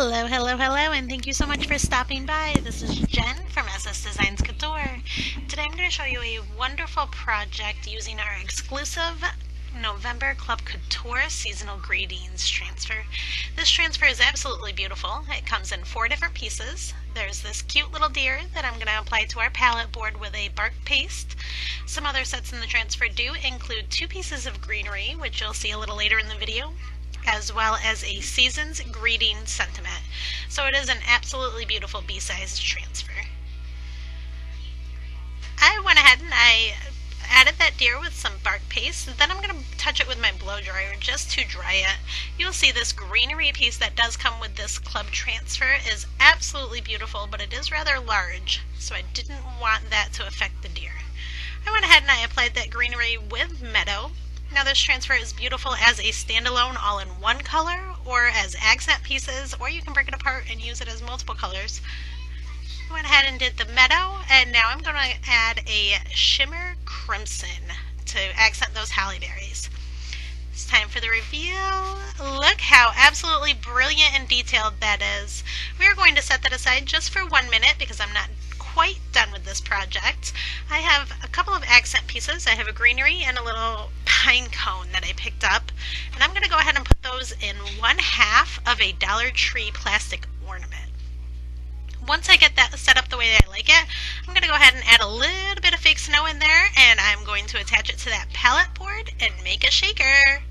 Hello, hello, hello, and thank you so much for stopping by. This is Jen from SS Designs Couture. Today I'm going to show you a wonderful project using our exclusive November Club Couture Seasonal Greetings transfer. This transfer is absolutely beautiful. It comes in 4 different pieces. There's this cute little deer that I'm going to apply to our palette board with a bark paste. Some other sets in the transfer do include 2 pieces of greenery, which you'll see a little later in the video, as well as a season's greeting sentiment. So it is an absolutely beautiful B-size transfer. I went ahead and I added that deer with some bark paste. Then I'm going to touch it with my blow dryer just to dry it. You'll see this greenery piece that does come with this club transfer is absolutely beautiful, but it is rather large, so I didn't want that to affect the deer. I went ahead and I applied that greenery with meadow. Now this transfer is beautiful as a standalone all in one color or as accent pieces, or you can break it apart and use it as multiple colors. I went ahead and did the meadow, and now I'm going to add a shimmer crimson to accent those holly berries. It's time for the reveal. Look how absolutely brilliant and detailed that is. We are going to set that aside just for 1 minute because I'm not quite done with this project. I have a couple of accent pieces. I have a greenery and a little pine cone that I picked up, and I'm going to go ahead and put those in 1/2 of a Dollar Tree plastic ornament. Once I get that set up the way that I like it, I'm going to go ahead and add a little bit of fake snow in there, and I'm going to attach it to that palette board and make a shaker.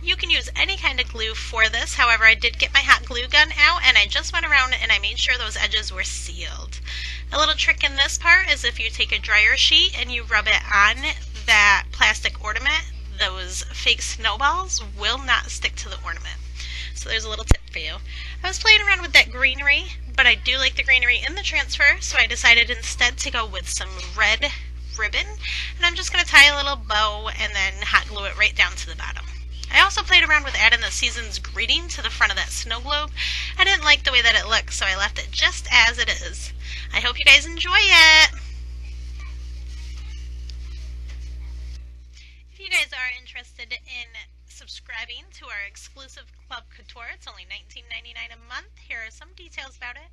You can use any kind of glue for this. However, I did get my hot glue gun out and I just went around and I made sure those edges were sealed. A little trick in this part is if you take a dryer sheet and you rub it on that plastic ornament, those fake snowballs will not stick to the ornament. So there's a little tip for you. I was playing around with that greenery, but I do like the greenery in the transfer, so I decided instead to go with some red ribbon, and I'm just going to tie a little bow and then hot glue it right down to the bottom. I also played around with adding the season's greeting to the front of that snow globe. I didn't like the way that it looked, so I left it just as it is. I hope you guys enjoy it! If you guys are interested in subscribing to our exclusive Club Couture, it's only $19.99 a month. Here are some details about it.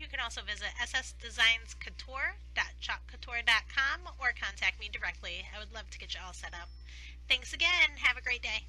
You can also visit ssdesignscouture.shopcouture.com or contact me directly. I would love to get you all set up. Thanks again. Have a great day.